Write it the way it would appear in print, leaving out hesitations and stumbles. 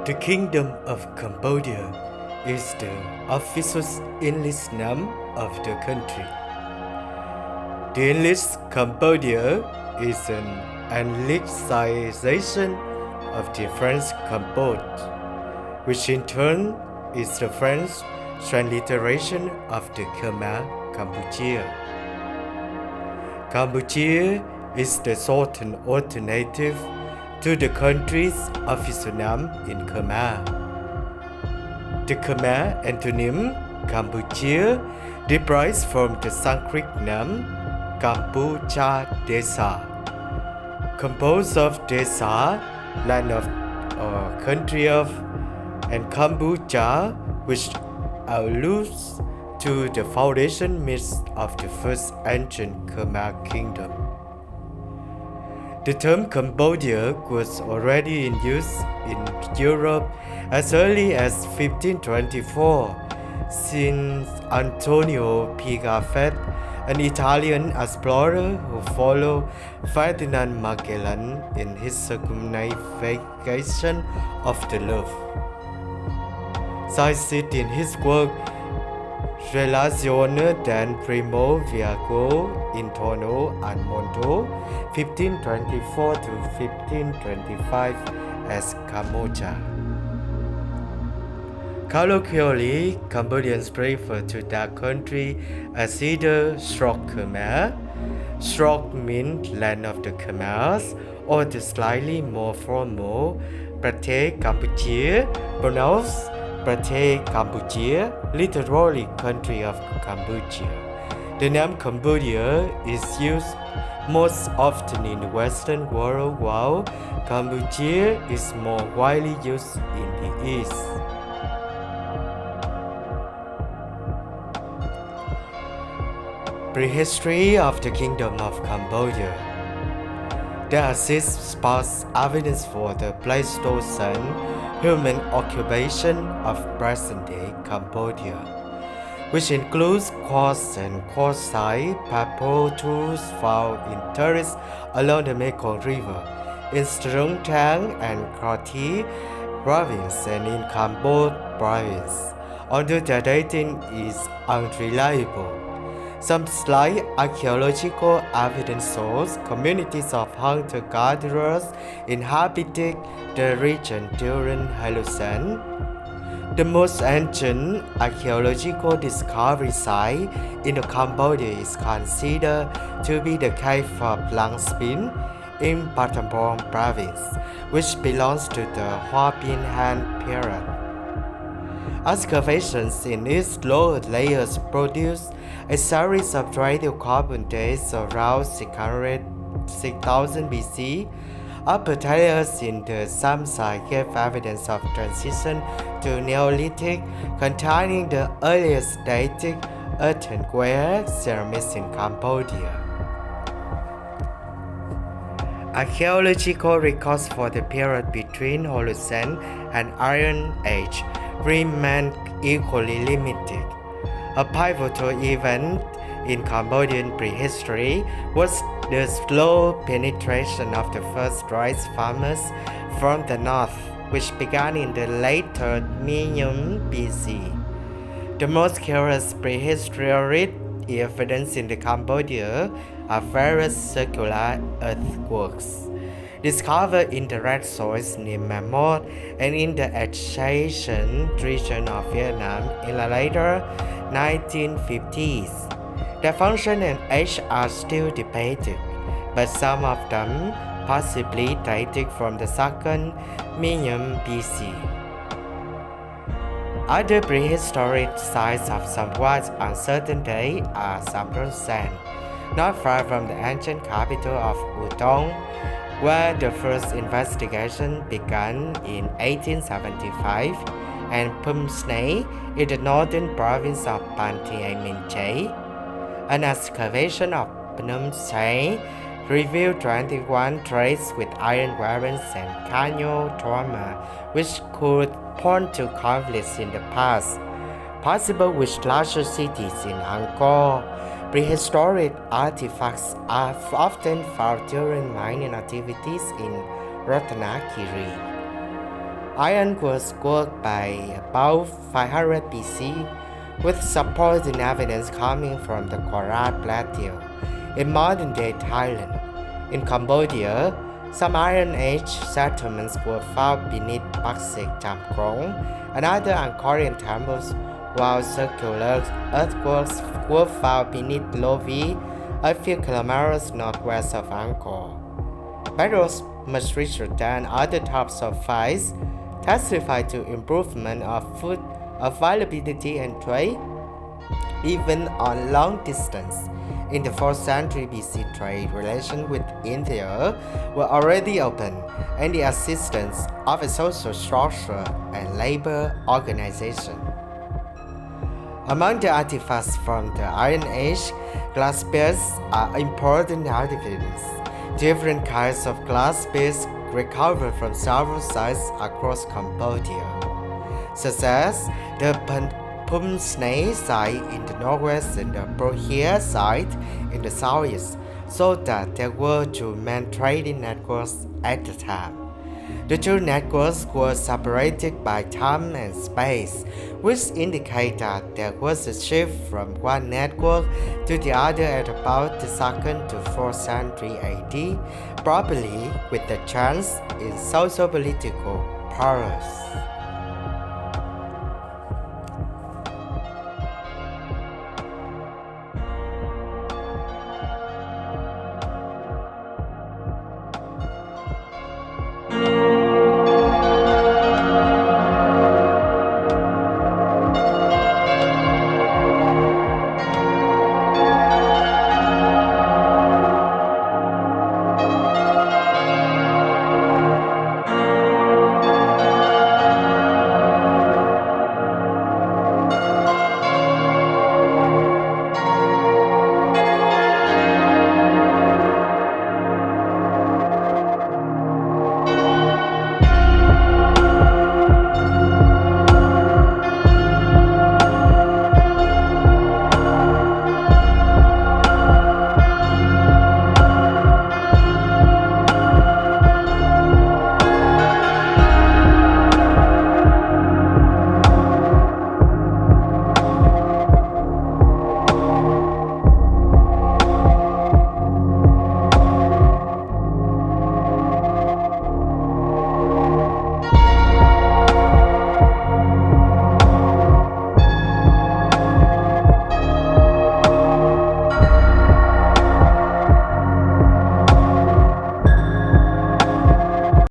The Kingdom of Cambodia is the official English name of the country. The English Cambodia is an anglicization of the French Cambodge, which in turn is the French transliteration of the Khmer Cambodia. Cambodia is the southern alternative to the country's official name in Khmer. The Khmer antonym Cambodia derives from the Sanskrit name Cambodia Desa, composed of Desa, land of or country of, and Cambodia, which alludes to the foundation myth of the first ancient Khmer kingdom. The term Cambodia was already in use in Europe as early as 1524, since Antonio Pigafetta, an Italian explorer who followed Ferdinand Magellan in his circumnavigation of the Louvre, cited in his work Relazione del primo viaggio intorno al mondo 1524 to 1525 as Cambodia. Colloquially, Cambodians refer to that country as either Srok Khmer, Srok means land of the Khmers, or the slightly more formal Prate Cambodia, pronounced Prate Cambodia, literally country of Cambodia. The name Cambodia is used most often in the Western world, while Cambodia is more widely used in the East. Prehistory of the Kingdom of Cambodia. There exists sparse evidence for the Pleistocene human occupation of present-day Cambodia, which includes quartz and quartzite pebble tools found in terraces along the Mekong River, in Strung Thang and Krati province and in Cambodia province, although the dating is unreliable. Some slight archaeological evidence shows communities of hunter-gatherers inhabited the region during Holocene. The most ancient archaeological discovery site in Cambodia is considered to be the cave of Lang Spin in Battambang province, which belongs to the Hoa Pin Han period. Excavations in its lower layers produce a series of radiocarbon dates around 6000 BC. Upper layers in the some site gave evidence of transition to Neolithic, containing the earliest dated earthenware ceramics in Cambodia. Archaeological records for the period between Holocene and Iron Age remain equally limited. A pivotal event in Cambodian prehistory was the slow penetration of the first rice farmers from the north, which began in the late 3rd millennium BC. The most curious prehistoric evidence in Cambodia are various circular earthworks discovered in the red soils near Mammoth and in the adjacent region of Vietnam in the later 1950s. Their function and age are still debated, but some of them possibly dated from the 2nd millennium BC. Other prehistoric sites of somewhat uncertain date are Sampron San, not far from the ancient capital of Udon, where the first investigation began in 1875, and Phum Snay in the northern province of Ban Thi Minh Chay. An excavation of Phnom Penh revealed 21 trays with iron weapons and canyon trauma, which could point to conflicts in the past, possible with larger cities in Angkor. Prehistoric artifacts are often found during mining activities in Ratanakiri. Iron was worked by about 500 BC, with supporting evidence coming from the Korat Plateau in modern-day Thailand. In Cambodia, some Iron Age settlements were found beneath Paksik Jamkrong and other Angkorian temples, while circular earthworks were found beneath Lovi, a few kilometers northwest of Angkor. Bedrocks much richer than other types of finds testify to improvement of food availability and trade, even on long distance. In the 4th century BC, trade relations with India were already open, and the assistance of a social structure and labor organization. Among the artifacts from the Iron Age, glass beads are important artifacts. Different kinds of glass beads recovered from several sites across Cambodia, such as the Pum Snake site in the northwest and the Prohia site in the southeast, so that there were two main trading networks at the time. The two networks were separated by time and space, which indicate that there was a shift from one network to the other at about the 2nd to 4th century AD, probably with a change in socio-political powers.